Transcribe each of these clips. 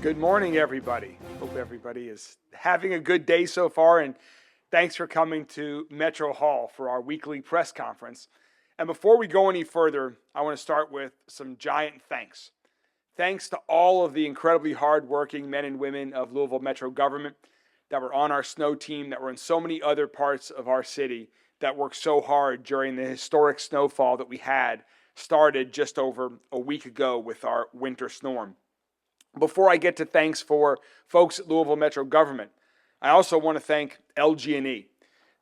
Good morning, everybody. Hope everybody is having a good day so far, and thanks for coming to Metro Hall for our weekly press conference. And before we go any further, I want to start with some giant thanks. Thanks to all of the incredibly hardworking men and women of Louisville Metro government that were on our snow team, that were in so many other parts of our city, that worked so hard during the historic snowfall that we had started just over a week ago with our winter storm. Before I get to thanks for folks at Louisville Metro government, I also want to thank LG&E.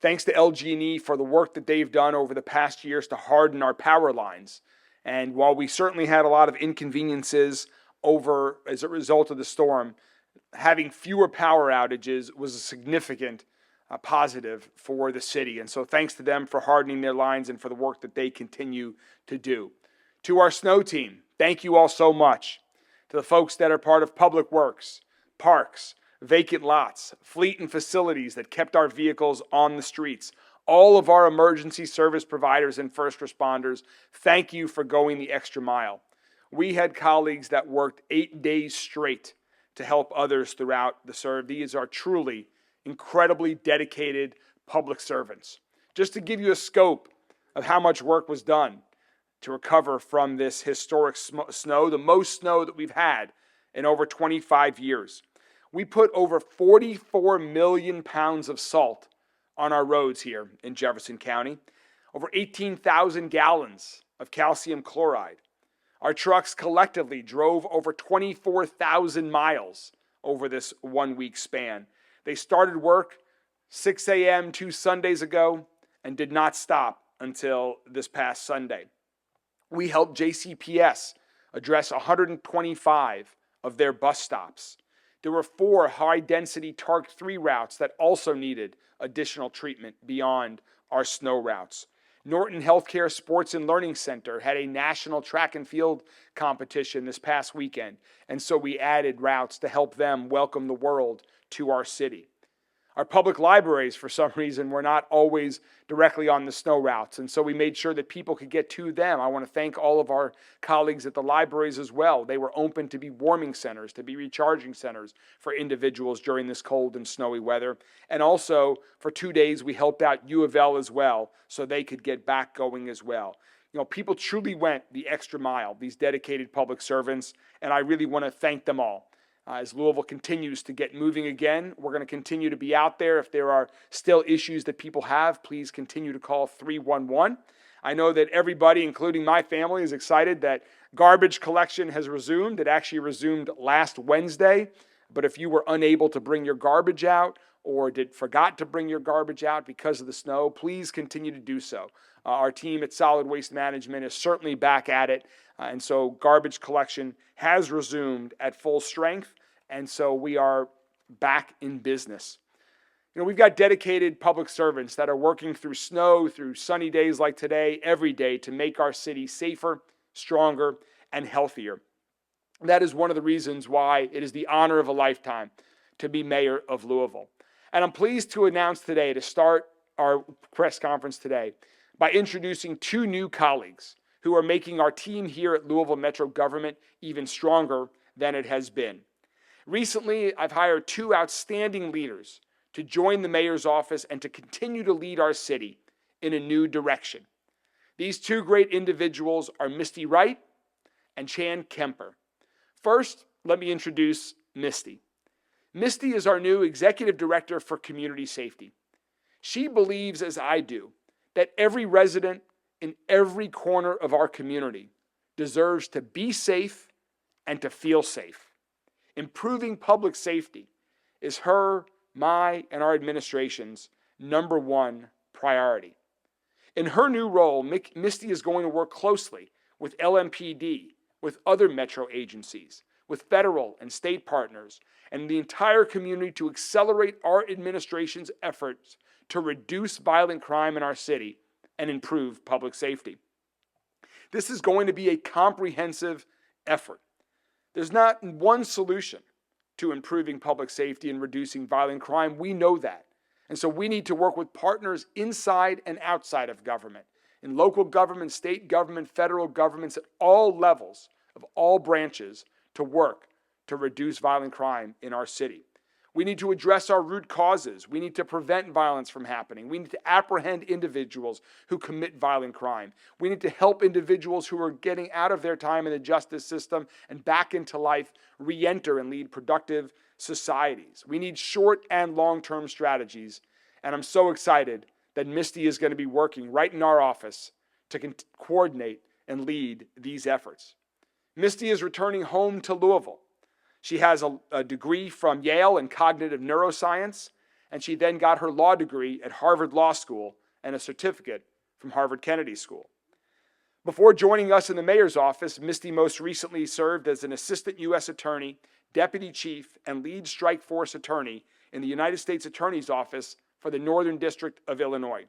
Thanks to LG&E for the work that they've done over the past years to harden our power lines. And while we certainly had a lot of inconveniences over as a result of the storm, having fewer power outages was a significant positive for the city. And so thanks to them for hardening their lines and for the work that they continue to do. To our snow team, thank you all so much. To the folks that are part of public works, parks, vacant lots, fleet and facilities that kept our vehicles on the streets, all of our emergency service providers and first responders, thank you for going the extra mile. We had colleagues that worked 8 days straight to help others throughout the serve. These are truly incredibly dedicated public servants. Just to give you a scope of how much work was done to recover from this historic snow, the most snow that we've had in over 25 years. We put over 44 million pounds of salt on our roads here in Jefferson County, over 18,000 gallons of calcium chloride. Our trucks collectively drove over 24,000 miles over this 1 week span. They started work 6 a.m. 2 Sundays ago and did not stop until this past Sunday. We helped JCPS address 125 of their bus stops. There were 4 high-density TARC 3 routes that also needed additional treatment beyond our snow routes. Norton Healthcare Sports and Learning Center had a national track and field competition this past weekend, and so we added routes to help them welcome the world to our city. Our public libraries, for some reason, were not always directly on the snow routes, and so we made sure that people could get to them. I want to thank all of our colleagues at the libraries as well. They were open to be warming centers, to be recharging centers for individuals during this cold and snowy weather. And also, for 2 days, we helped out U of L as well, so they could get back going as well. You know, people truly went the extra mile, these dedicated public servants, and I really want to thank them all. As Louisville continues to get moving again, we're going to continue to be out there. If there are still issues that people have, please continue to call 311. I know that everybody, including my family, is excited that garbage collection has resumed. It actually resumed last Wednesday. But if you were unable to bring your garbage out or forgot to bring your garbage out because of the snow, please continue to do so. Our team at Solid Waste Management is certainly back at it. And so garbage collection has resumed at full strength. And so we are back in business. You know, we've got dedicated public servants that are working through snow, through sunny days like today, every day to make our city safer, stronger, and healthier. That is one of the reasons why it is the honor of a lifetime to be mayor of Louisville. And I'm pleased to announce today, to start our press conference today, by introducing 2 new colleagues who are making our team here at Louisville Metro government even stronger than it has been. Recently, I've hired 2 outstanding leaders to join the mayor's office and to continue to lead our city in a new direction. These 2 great individuals are Misty Wright and Chan Kemper. First, let me introduce Misty. Misty is our new executive director for community safety. She believes, as I do, that every resident in every corner of our community deserves to be safe and to feel safe. Improving public safety is her, my, and our administration's #1 priority. In her new role, Misty is going to work closely with LMPD, with other metro agencies, with federal and state partners, and the entire community to accelerate our administration's efforts to reduce violent crime in our city and improve public safety. This is going to be a comprehensive effort. There's not one solution to improving public safety and reducing violent crime. We know that. And so we need to work with partners inside and outside of government, in local government, state government, federal governments, at all levels of all branches, to work to reduce violent crime in our city. We need to address our root causes. We need to prevent violence from happening. We need to apprehend individuals who commit violent crime. We need to help individuals who are getting out of their time in the justice system and back into life re-enter and lead productive societies. We need short and long-term strategies, and I'm so excited that Misty is going to be working right in our office to coordinate and lead these efforts. Misty is returning home to Louisville. She has a degree from Yale in cognitive neuroscience, and she then got her law degree at Harvard Law School and a certificate from Harvard Kennedy School. Before joining us in the mayor's office, Misty most recently served as an assistant U.S. attorney, deputy chief, and lead strike force attorney in the United States Attorney's Office for the Northern District of Illinois.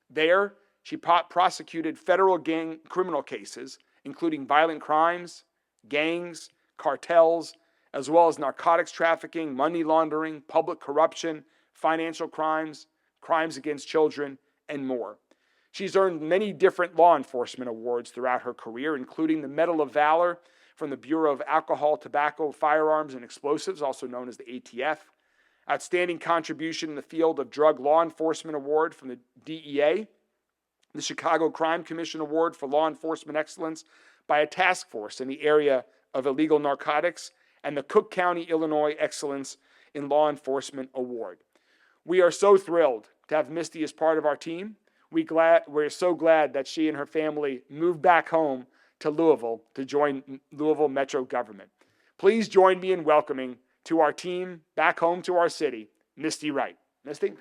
There, she prosecuted federal gang criminal cases, including violent crimes, gangs, cartels, as well as narcotics trafficking, money laundering, public corruption, financial crimes, crimes against children, and more. She's earned many different law enforcement awards throughout her career, including the Medal of Valor from the Bureau of Alcohol, Tobacco, Firearms, and Explosives, also known as the ATF, Outstanding Contribution in the Field of Drug Law Enforcement Award from the DEA, the Chicago Crime Commission Award for Law Enforcement Excellence by a task force in the area of illegal narcotics, and the Cook County, Illinois Excellence in Law Enforcement Award. We are so thrilled to have Misty as part of our team. We're so glad that she and her family moved back home to Louisville to join Louisville Metro government. Please join me in welcoming to our team, back home to our city, Misty Wright. Misty?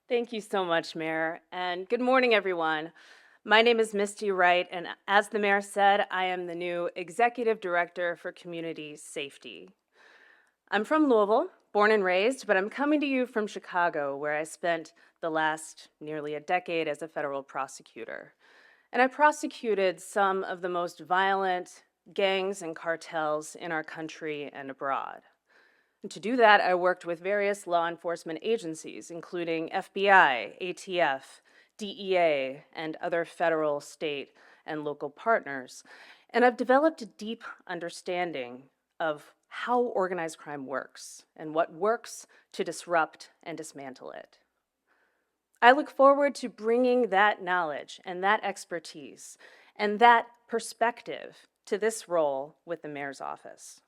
Thank you so much, Mayor, and good morning, everyone. My name is Misty Wright, and as the Mayor said, I am the new Executive Director for Community Safety. I'm from Louisville, born and raised, but I'm coming to you from Chicago, where I spent the last nearly a decade as a federal prosecutor. And I prosecuted some of the most violent gangs and cartels in our country and abroad. And to do that, I worked with various law enforcement agencies, including FBI, ATF, DEA, and other federal, state, and local partners. And I've developed a deep understanding of how organized crime works and what works to disrupt and dismantle it. I look forward to bringing that knowledge and that expertise and that perspective to this role with the Mayor's office.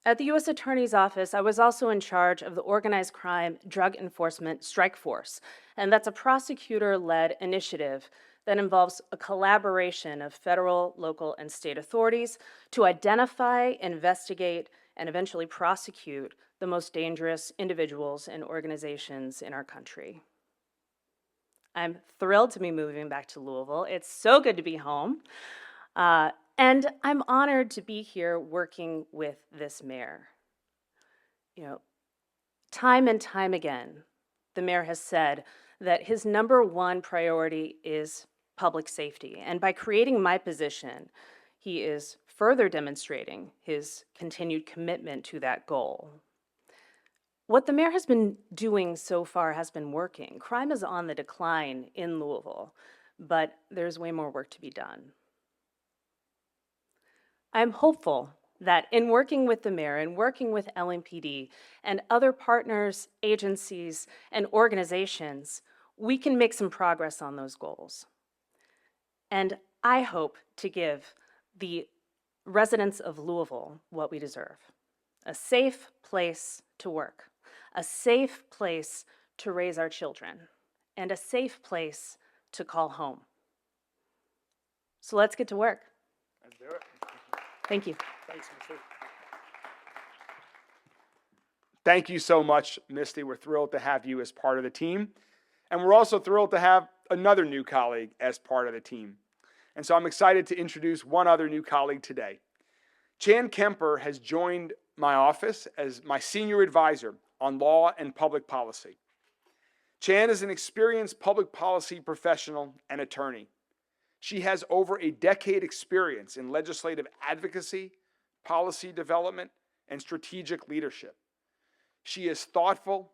At the U.S. Attorney's Office, I was also in charge of the Organized Crime Drug Enforcement Strike Force, and that's a prosecutor-led initiative that involves a collaboration of federal, local, and state authorities to identify, investigate, and eventually prosecute the most dangerous individuals and organizations in our country. I'm thrilled to be moving back to Louisville. It's so good to be home. And I'm honored to be here working with this mayor. Time and time again, the mayor has said that his number one priority is public safety. And by creating my position, he is further demonstrating his continued commitment to that goal. What the mayor has been doing so far has been working. Crime is on the decline in Louisville, but there's way more work to be done. I'm hopeful that in working with the mayor and working with LMPD and other partners, agencies, and organizations, we can make some progress on those goals. And I hope to give the residents of Louisville what we deserve: a safe place to work, a safe place to raise our children, and a safe place to call home. So let's get to work. Let's do it. Thank you. Thanks, Misty. Thank you so much, Misty. We're thrilled to have you as part of the team. And we're also thrilled to have another new colleague as part of the team. And so I'm excited to introduce one other new colleague today. Chan Kemper has joined my office as my senior advisor on law and public policy. Chan is an experienced public policy professional and attorney. She has over a decade experience in legislative advocacy, policy development, and strategic leadership. She is thoughtful,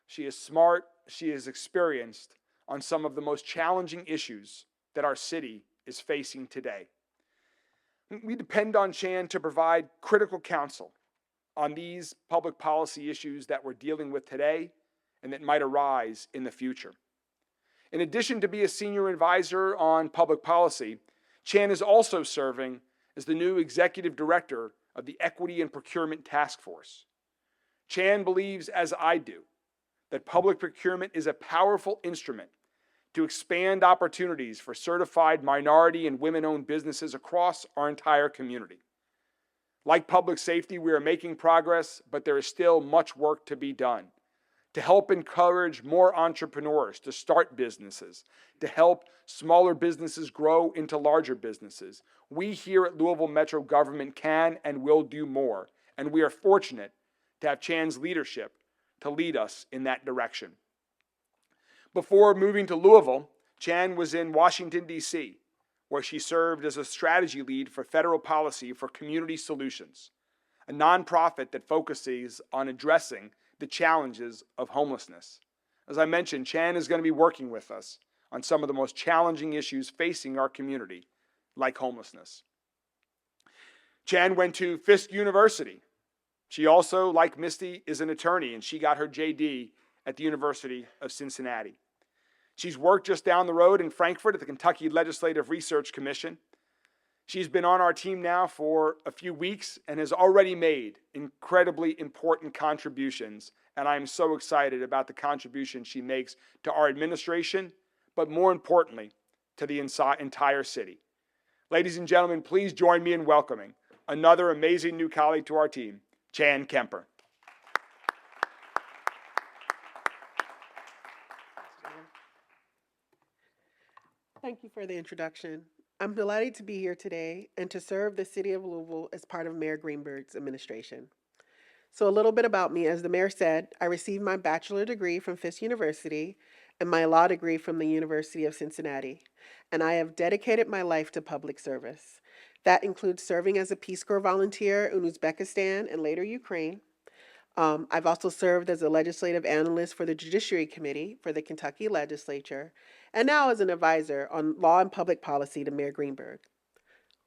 she is smart, she is experienced, on some of the most challenging issues that our city is facing today. We depend on Chan to provide critical counsel on these public policy issues that we're dealing with today and that might arise in the future. In addition to be a senior advisor on public policy, Chan is also serving as the new executive director of the Equity and Procurement Task Force. Chan believes, as I do, that public procurement is a powerful instrument to expand opportunities for certified minority and women-owned businesses across our entire community. Like public safety, we are making progress, but there is still much work to be done to help encourage more entrepreneurs to start businesses, to help smaller businesses grow into larger businesses. We here at Louisville Metro government can and will do more, and we are fortunate to have Chan's leadership to lead us in that direction. Before moving to Louisville, Chan was in Washington, D.C., where she served as a strategy lead for federal policy for Community Solutions, a nonprofit that focuses on addressing the challenges of homelessness. As I mentioned, Chan is going to be working with us on some of the most challenging issues facing our community, like homelessness. Chan went to Fisk University. She also, like Misty, is an attorney, and she got her JD at the University of Cincinnati. She's worked just down the road in Frankfort at the Kentucky Legislative Research Commission. She's been on our team now for a few weeks and has already made incredibly important contributions, and I'm so excited about the contribution she makes to our administration, but more importantly, to the entire city. Ladies and gentlemen, please join me in welcoming another amazing new colleague to our team, Chan Kemper. Thank you for the introduction. I'm delighted to be here today and to serve the City of Louisville as part of Mayor Greenberg's administration. So a little bit about me. As the mayor said, I received my bachelor degree from Fisk University and my law degree from the University of Cincinnati, and I have dedicated my life to public service. That includes serving as a Peace Corps volunteer in Uzbekistan and later Ukraine. I've also served as a legislative analyst for the Judiciary Committee for the Kentucky Legislature, and now as an advisor on law and public policy to Mayor Greenberg.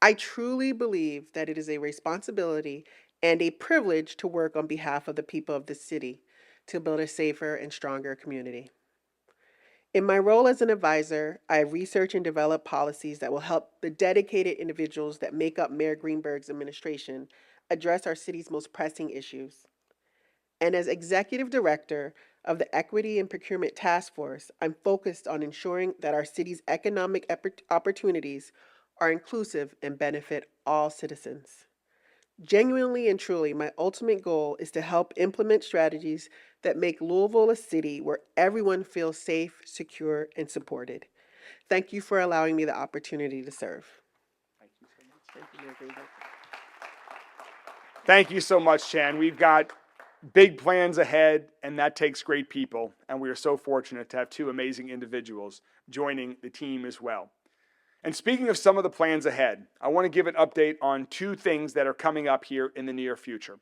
I truly believe that it is a responsibility and a privilege to work on behalf of the people of the city to build a safer and stronger community. In my role as an advisor, I research and develop policies that will help the dedicated individuals that make up Mayor Greenberg's administration address our city's most pressing issues. And as executive director of the Equity and Procurement Task Force, I'm focused on ensuring that our city's economic opportunities are inclusive and benefit all citizens. Genuinely and truly, my ultimate goal is to help implement strategies that make Louisville a city where everyone feels safe, secure, and supported. Thank you for allowing me the opportunity to serve. Thank you so much. Thank you, Mayor Greenberg. Thank you so much, Chan. We've got big plans ahead, and that takes great people, and we are so fortunate to have two amazing individuals joining the team as well. And speaking of some of the plans ahead, I want to give an update on two things that are coming up here in the near future.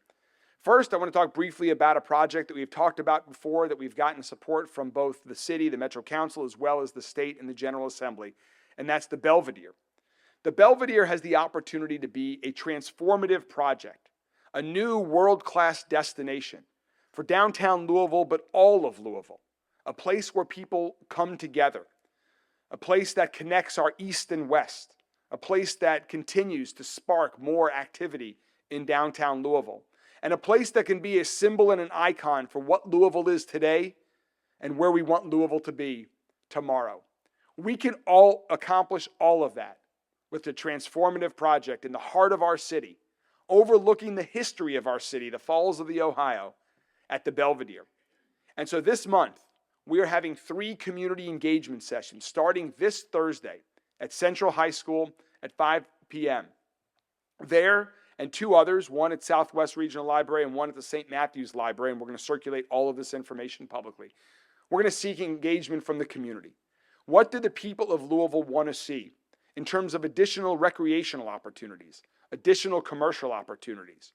First, I want to talk briefly about a project that we've talked about before that we've gotten support from both the city, the Metro Council, as well as the state and the General Assembly, and that's the Belvedere. The Belvedere has the opportunity to be a transformative project, a new world-class destination for downtown Louisville, but all of Louisville, a place where people come together, a place that connects our east and west, a place that continues to spark more activity in downtown Louisville, and a place that can be a symbol and an icon for what Louisville is today and where we want Louisville to be tomorrow. We can all accomplish all of that with the transformative project in the heart of our city, overlooking the history of our city, the Falls of the Ohio, at the Belvedere. And so this month, we are having 3 community engagement sessions starting this Thursday at Central High School at 5 p.m. There, and 2 others, one at Southwest Regional Library and one at the St. Matthew's Library, and we're going to circulate all of this information publicly. We're going to seek engagement from the community. What do the people of Louisville want to see in terms of additional recreational opportunities, additional commercial opportunities?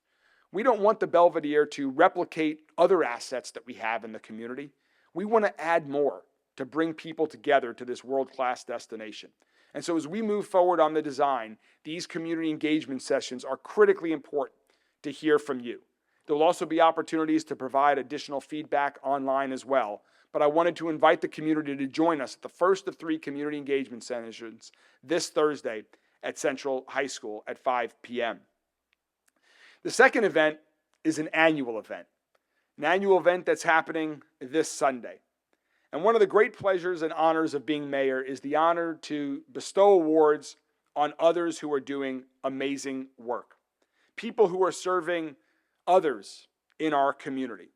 We don't want the Belvedere to replicate other assets that we have in the community. We want to add more. to bring people together to this world-class destination. And so as we move forward on the design, these community engagement sessions are critically important to hear from you. There will also be opportunities to provide additional feedback online as well. But I wanted to invite the community to join us at the first of 3 community engagement sessions this Thursday at Central High School at 5 p.m. The second event is an annual event that's happening this Sunday. And one of the great pleasures and honors of being mayor is the honor to bestow awards on others who are doing amazing work. People who are serving others in our community.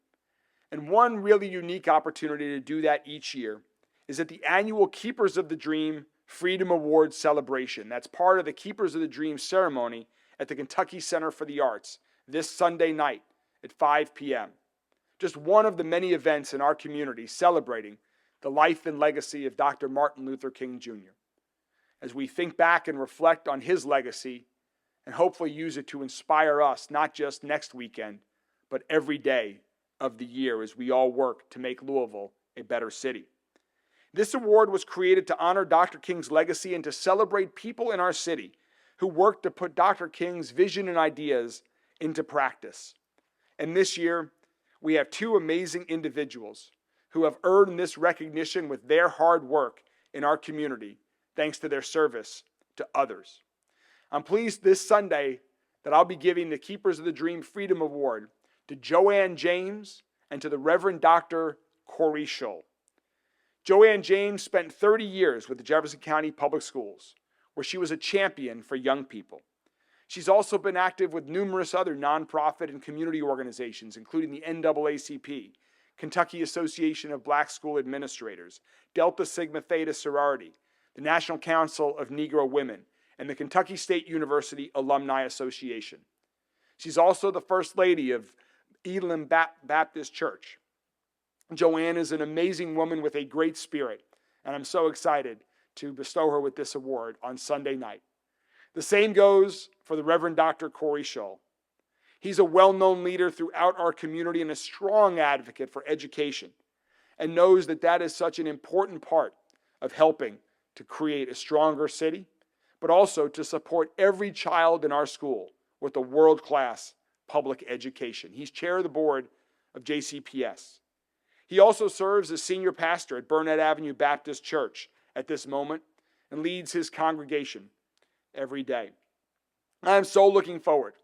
And one really unique opportunity to do that each year is at the annual Keepers of the Dream Freedom Awards celebration. That's part of the Keepers of the Dream ceremony at the Kentucky Center for the Arts this Sunday night at 5 p.m. Just one of the many events in our community celebrating the life and legacy of Dr. Martin Luther King Jr. As we think back and reflect on his legacy and hopefully use it to inspire us, not just next weekend, but every day of the year as we all work to make Louisville a better city. This award was created to honor Dr. King's legacy and to celebrate people in our city who worked to put Dr. King's vision and ideas into practice. And this year, we have 2 amazing individuals who have earned this recognition with their hard work in our community, thanks to their service to others. I'm pleased this Sunday that I'll be giving the Keepers of the Dream Freedom Award to Joanne James and to the Reverend Dr. Corey Shull. Joanne James spent 30 years with the Jefferson County Public Schools, where she was a champion for young people. She's also been active with numerous other nonprofit and community organizations, including the NAACP, Kentucky Association of Black School Administrators, Delta Sigma Theta Sorority, the National Council of Negro Women, and the Kentucky State University Alumni Association. She's also the First Lady of Elam Baptist Church. Joanne is an amazing woman with a great spirit, and I'm so excited to bestow her with this award on Sunday night. The same goes for the Reverend Dr. Corey Shull. He's a well-known leader throughout our community and a strong advocate for education, and knows that that is such an important part of helping to create a stronger city, but also to support every child in our school with a world-class public education. He's chair of the board of JCPS. He also serves as senior pastor at Burnett Avenue Baptist Church at this moment and leads his congregation every day. I'm so looking forward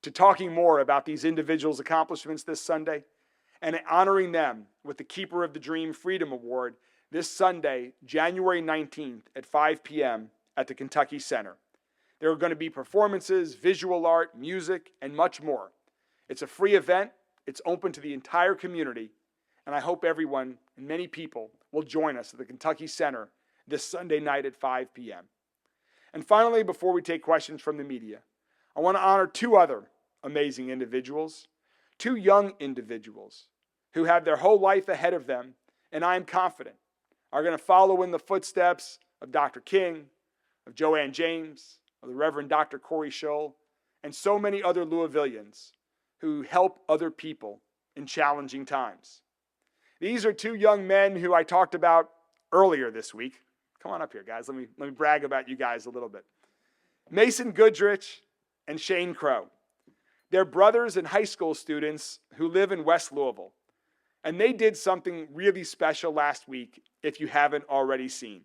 to talking more about these individuals' accomplishments this Sunday and honoring them with the Keeper of the Dream Freedom Award this Sunday, January 19th at 5 p.m. at the Kentucky Center. There are going to be performances, visual art, music, and much more. It's a free event. It's open to the entire community, and I hope everyone and many people will join us at the Kentucky Center this Sunday night at 5 p.m. And finally, before we take questions from the media, I want to honor 2 other amazing individuals, 2 young individuals who have their whole life ahead of them, and I am confident are going to follow in the footsteps of Dr. King, of Joanne James, of the Reverend Dr. Corey Shull, and so many other Louisvillians who help other people in challenging times. These are 2 young men who I talked about earlier this week. Come on up here, guys. Let me brag about you guys a little bit. Mason Goodrich and Shane Crow. They're brothers and high school students who live in West Louisville. And they did something really special last week, if you haven't already seen.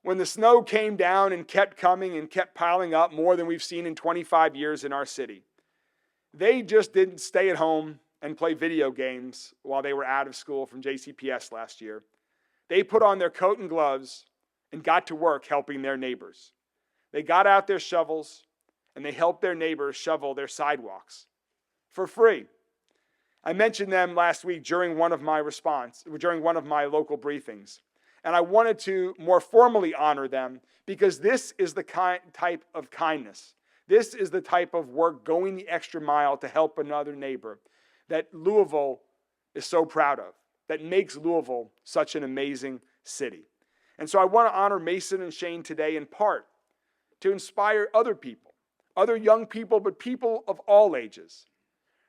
When the snow came down and kept coming and kept piling up more than we've seen in 25 years in our city, they just didn't stay at home and play video games while they were out of school from JCPS last year. They put on their coat and gloves and got to work helping their neighbors. They got out their shovels and they helped their neighbors shovel their sidewalks for free. I mentioned them last week during one of my local briefings. And I wanted to more formally honor them because this is the type of kindness. This is the type of work going the extra mile to help another neighbor that Louisville is so proud of, that makes Louisville such an amazing city. And so I want to honor Mason and Shane today in part to inspire other people, other young people, but people of all ages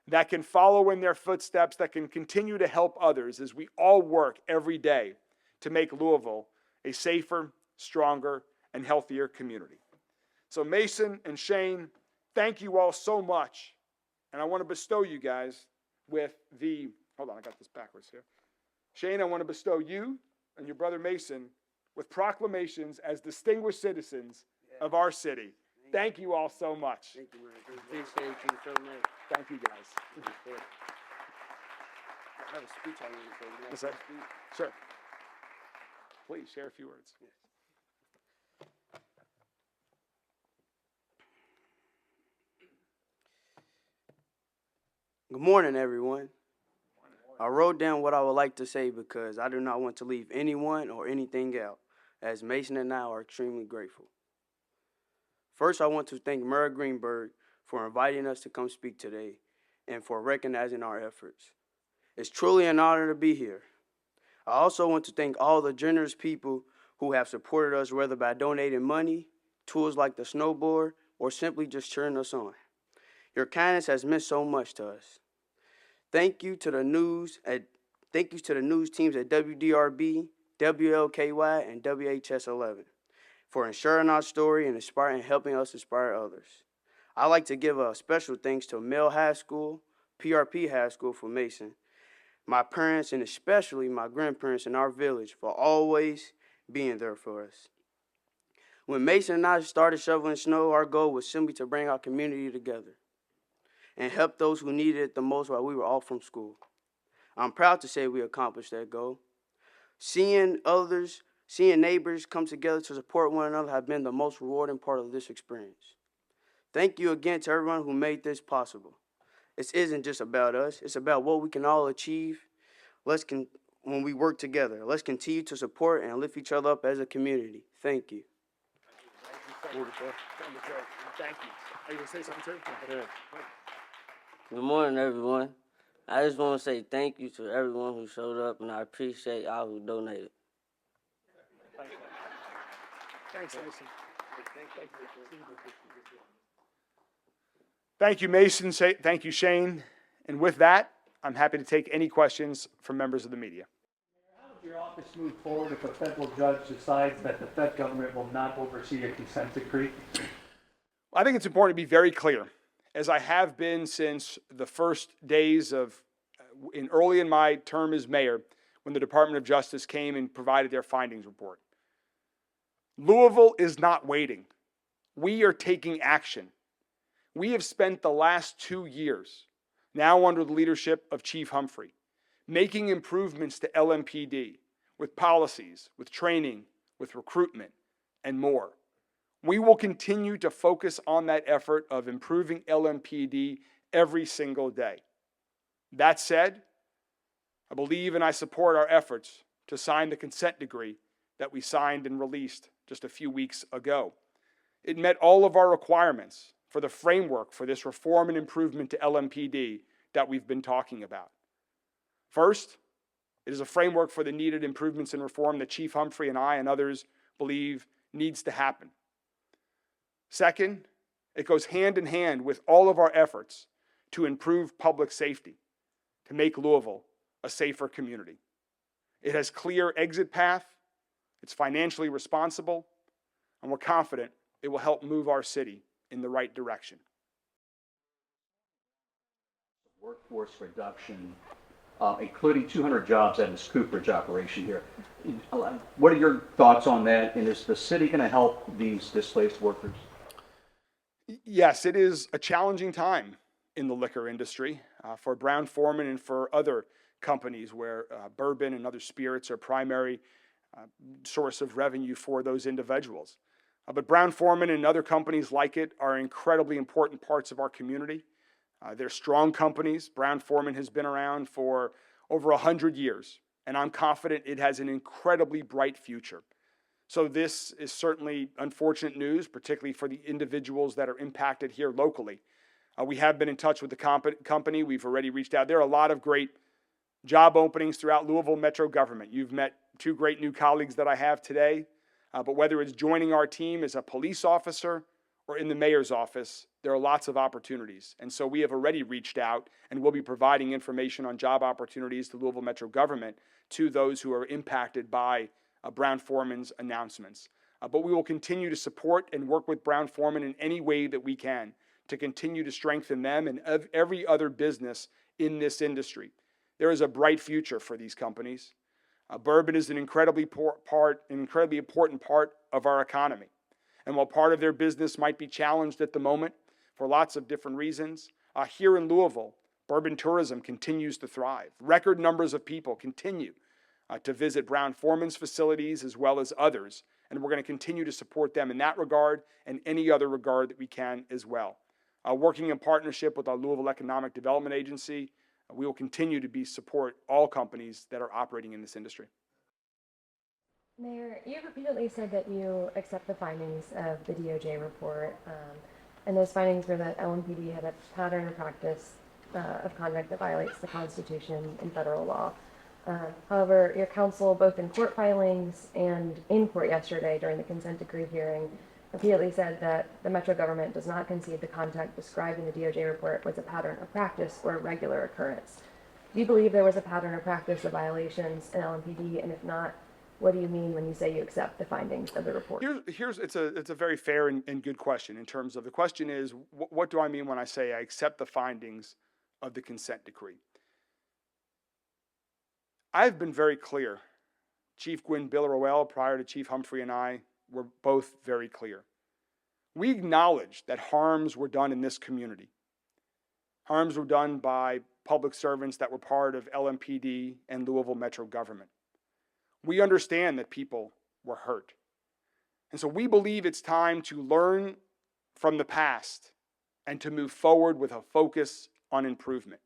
that can follow in their footsteps, that can continue to help others as we all work every day to make Louisville a safer, stronger, and healthier community. So Mason and Shane, thank you all so much. And I want to bestow you guys with the, hold on, I got this backwards here. Shane, I want to bestow you and your brother Mason with proclamations as distinguished citizens of our city. Thank you all so much. Thank you, man. Appreciate you so much. Thank you, guys. I have a speech I want to say. Can I What's say a that? speech? Sure. Please share a few words. Good morning, everyone. I wrote down what I would like to say because I do not want to leave anyone or anything out, as Mason and I are extremely grateful. First, I want to thank Mayor Greenberg for inviting us to come speak today and for recognizing our efforts. It's truly an honor to be here. I also want to thank all the generous people who have supported us, whether by donating money, tools like the snowboard, or simply just cheering us on. Your kindness has meant so much to us. Thank you to the news teams at WDRB, WLKY, and WHS 11 for ensuring our story and helping us inspire others. I'd like to give a special thanks to Mill High School, PRP High School for Mason, my parents, and especially my grandparents in our village for always being there for us. When Mason and I started shoveling snow, our goal was simply to bring our community together and help those who needed it the most while we were off from school. I'm proud to say we accomplished that goal. Seeing neighbors come together to support one another have been the most rewarding part of this experience. Thank you again to everyone who made this possible. This isn't just about us, it's about what we can all achieve when we work together. Let's continue to support and lift each other up as a community. Thank you. Thank you. Are you going to say something too? Sure. Good morning, everyone. I just want to say thank you to everyone who showed up, and I appreciate all who donated. Thanks, Mason. Thank you, Mason. Thank you, Shane. And with that, I'm happy to take any questions from members of the media. How would your office move forward if a federal judge decides that the Fed government will not oversee a consent decree? I think it's important to be very clear, as I have been since the first days early in my term as mayor, when the Department of Justice came and provided their findings report. Louisville is not waiting. We are taking action. We have spent the last 2 years, now under the leadership of Chief Humphrey, making improvements to LMPD with policies, with training, with recruitment, and more. We will continue to focus on that effort of improving LMPD every single day. That said, I believe and I support our efforts to sign the consent decree that we signed and released just a few weeks ago. It met all of our requirements for the framework for this reform and improvement to LMPD that we've been talking about. First, it is a framework for the needed improvements and reform that Chief Humphrey and I and others believe needs to happen. Second, it goes hand in hand with all of our efforts to improve public safety, to make Louisville a safer community. It has clear exit path, it's financially responsible, and we're confident it will help move our city in the right direction. Workforce reduction, including 200 jobs at this Cooperage operation here. What are your thoughts on that? And is the city going to help these displaced workers? Yes, it is a challenging time in the liquor industry for Brown-Forman and for other companies where bourbon and other spirits are primary source of revenue for those individuals. But Brown-Forman and other companies like it are incredibly important parts of our community. They're strong companies. Brown-Forman has been around for over 100 years, and I'm confident it has an incredibly bright future. So this is certainly unfortunate news, particularly for the individuals that are impacted here locally. We have been in touch with the company. We've already reached out. There are a lot of great job openings throughout Louisville Metro government. You've met two great new colleagues that I have today, but whether it's joining our team as a police officer or in the mayor's office, there are lots of opportunities. And so we have already reached out and will be providing information on job opportunities to Louisville Metro government to those who are impacted by Brown-Forman's announcements. But we will continue to support and work with Brown-Forman in any way that we can to continue to strengthen them and every other business in this industry. There is a bright future for these companies. Bourbon is an incredibly important part of our economy. And while part of their business might be challenged at the moment for lots of different reasons, here in Louisville, bourbon tourism continues to thrive. Record numbers of people continue to visit Brown-Forman's facilities as well as others, and we're going to continue to support them in that regard and any other regard that we can as well. Working in partnership with our Louisville Economic Development Agency, we will continue to support all companies that are operating in this industry. Mayor, you've repeatedly said that you accept the findings of the DOJ report, and those findings were that LMPD had a pattern or practice of conduct that violates the Constitution and federal law. However, your counsel, both in court filings and in court yesterday during the consent decree hearing, repeatedly said that the Metro government does not concede the conduct described in the DOJ report was a pattern of practice or a regular occurrence. Do you believe there was a pattern or practice of violations in LMPD, and if not, what do you mean when you say you accept the findings of the report? It's a very fair and good question. In terms of the question is, what do I mean when I say I accept the findings of the consent decree? I've been very clear. Chief Gwynn Bill-Roel, prior to Chief Humphrey, and I were both very clear. We acknowledge that harms were done in this community. Harms were done by public servants that were part of LMPD and Louisville Metro government. We understand that people were hurt. And so we believe it's time to learn from the past and to move forward with a focus on improvement.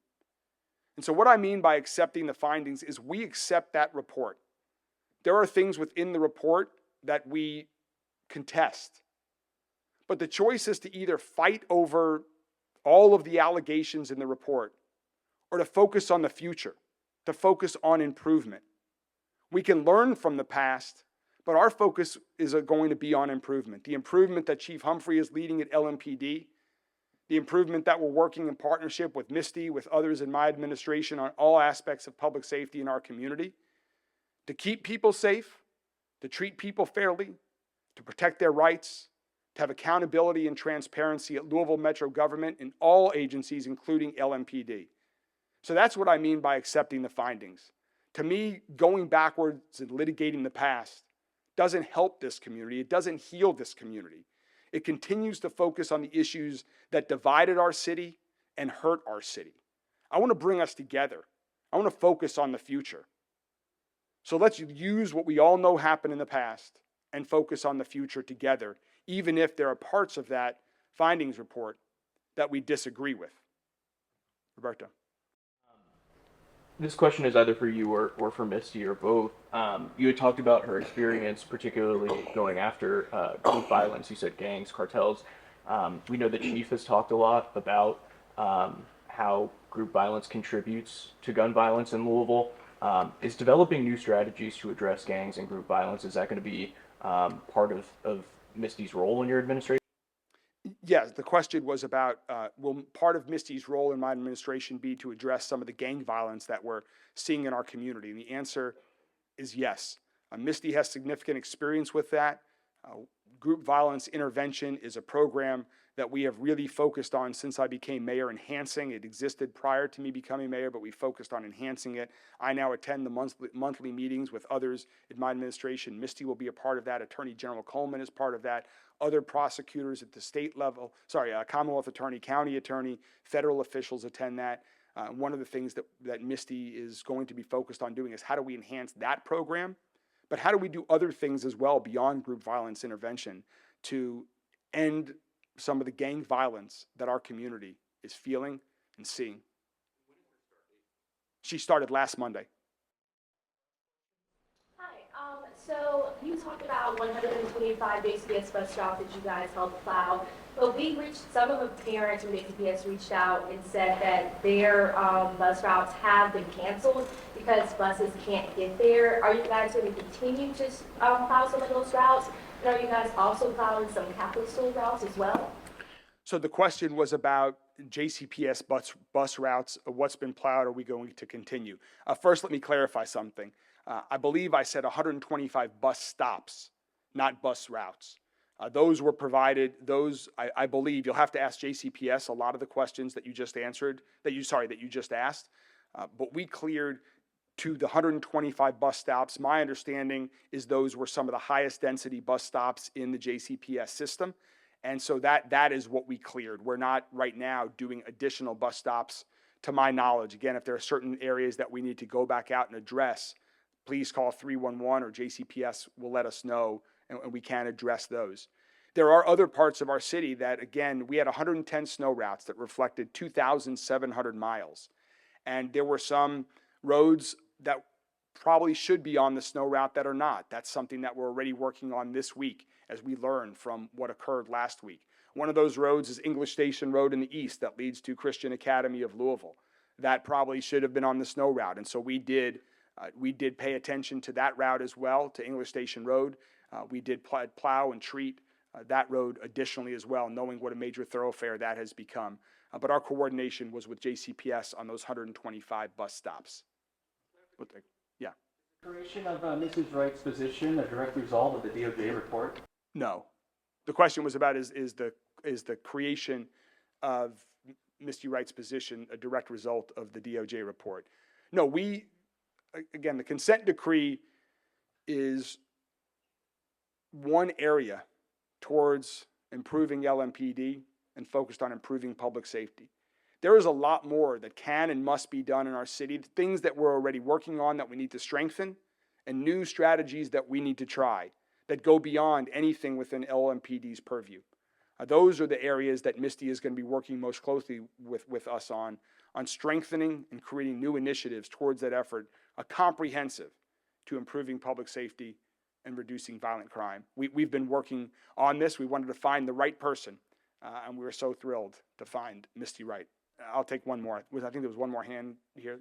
And so what I mean by accepting the findings is we accept that report. There are things within the report that we contest. But the choice is to either fight over all of the allegations in the report or to focus on the future, to focus on improvement. We can learn from the past, but our focus is going to be on improvement. The improvement that Chief Humphrey is leading at LMPD, the improvement that we're working in partnership with Misty, with others in my administration on all aspects of public safety in our community, to keep people safe, to treat people fairly, to protect their rights, to have accountability and transparency at Louisville Metro government in all agencies, including LMPD. So that's what I mean by accepting the findings. To me, going backwards and litigating the past doesn't help this community. It doesn't heal this community. It continues to focus on the issues that divided our city and hurt our city. I want to bring us together. I want to focus on the future. So let's use what we all know happened in the past and focus on the future together, even if there are parts of that findings report that we disagree with. Roberto. This question is either for you or for Misty or both. You had talked about her experience, particularly going after group violence. You said gangs, cartels. We know the chief has talked a lot about how group violence contributes to gun violence in Louisville. Is developing new strategies to address gangs and group violence, is that going to be part of Misty's role in your administration? Yes, the question was about, will part of Misty's role in my administration be to address some of the gang violence that we're seeing in our community? And the answer is yes. Misty has significant experience with that. Group violence intervention is a program that we have really focused on since I became mayor, enhancing. It existed prior to me becoming mayor, but we focused on enhancing it. I now attend the monthly meetings with others in my administration. Misty will be a part of that. Attorney General Coleman is part of that. Other prosecutors at the state level, Commonwealth attorney, county attorney, federal officials attend that. One of the things that Misty is going to be focused on doing is how do we enhance that program, but how do we do other things as well beyond group violence intervention to end some of the gang violence that our community is feeling and seeing. She started last Monday. Hi, so you talked about 125 basic PS bus stops that you guys helped plow, but we reached, some of the parents from basic PS reached out and said that their bus routes have been canceled because buses can't get there. Are you guys going to continue to plow some of those routes? And are you guys also plowing some Catholic school routes as well? So the question was about JCPS bus routes. What's been plowed? Are we going to continue? First, let me clarify something. I believe I said 125 bus stops, not bus routes. Those were provided. Those I believe you'll have to ask JCPS a lot of the questions that you just answered. That you just asked. But we cleared to the 125 bus stops. My understanding is those were some of the highest density bus stops in the JCPS system. And so that is what we cleared. We're not right now doing additional bus stops to my knowledge. Again, if there are certain areas that we need to go back out and address, please call 311 or JCPS will let us know and we can address those. There are other parts of our city that, again, we had 110 snow routes that reflected 2,700 miles. And there were some roads that probably should be on the snow route that are not. That's something that we're already working on this week as we learn from what occurred last week. One of those roads is English Station Road in the east that leads to Christian Academy of Louisville. That probably should have been on the snow route, and so we did pay attention to that route as well, to English Station Road. We did plow and treat that road additionally as well, knowing what a major thoroughfare that has become. But our coordination was with JCPS on those 125 bus stops. Yeah. Creation of Mrs. Wright's position a direct result of the DOJ report? No. The question was about is the creation of Misty Wright's position a direct result of the DOJ report? No, again, the consent decree is one area towards improving LMPD and focused on improving public safety. There is a lot more that can and must be done in our city, things that we're already working on that we need to strengthen, and new strategies that we need to try that go beyond anything within LMPD's purview. Those are the areas that Misty is going to be working most closely with us on strengthening and creating new initiatives towards that effort, a comprehensive to improving public safety and reducing violent crime. We've been working on this. We wanted to find the right person, and we were so thrilled to find Misty Wright. I'll take one more. I think there was one more hand here.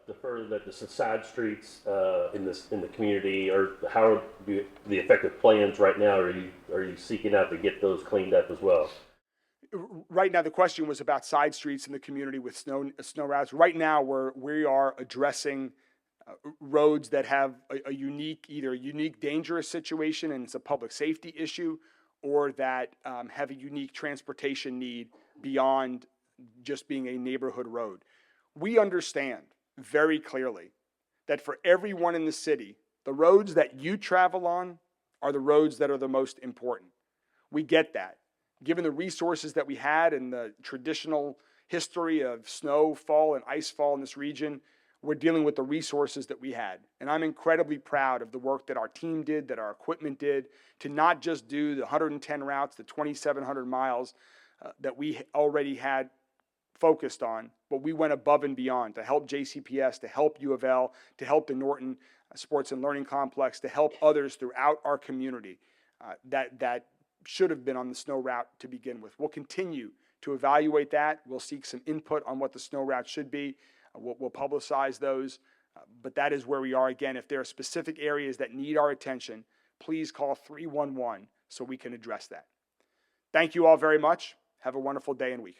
Defer that the side streets in the community, or how are the effective plans right now? Are you seeking out to get those cleaned up as well? Right now, the question was about side streets in the community with snow routes. Right now, we are addressing roads that have either a unique dangerous situation and it's a public safety issue, or that have a unique transportation need beyond just being a neighborhood road. We understand very clearly that for everyone in the city, the roads that you travel on are the roads that are the most important. We get that. Given the resources that we had and the traditional history of snowfall and icefall in this region, we're dealing with the resources that we had. And I'm incredibly proud of the work that our team did, that our equipment did, to not just do the 110 routes, the 2,700 miles that we already had focused on, but we went above and beyond to help JCPS, to help U of L, to help the Norton Sports and Learning Complex, to help others throughout our community that should have been on the snow route to begin with. We'll continue to evaluate that. We'll seek some input on what the snow route should be. We'll publicize those, but that is where we are. Again, if there are specific areas that need our attention, please call 311 so we can address that. Thank you all very much. Have a wonderful day and week.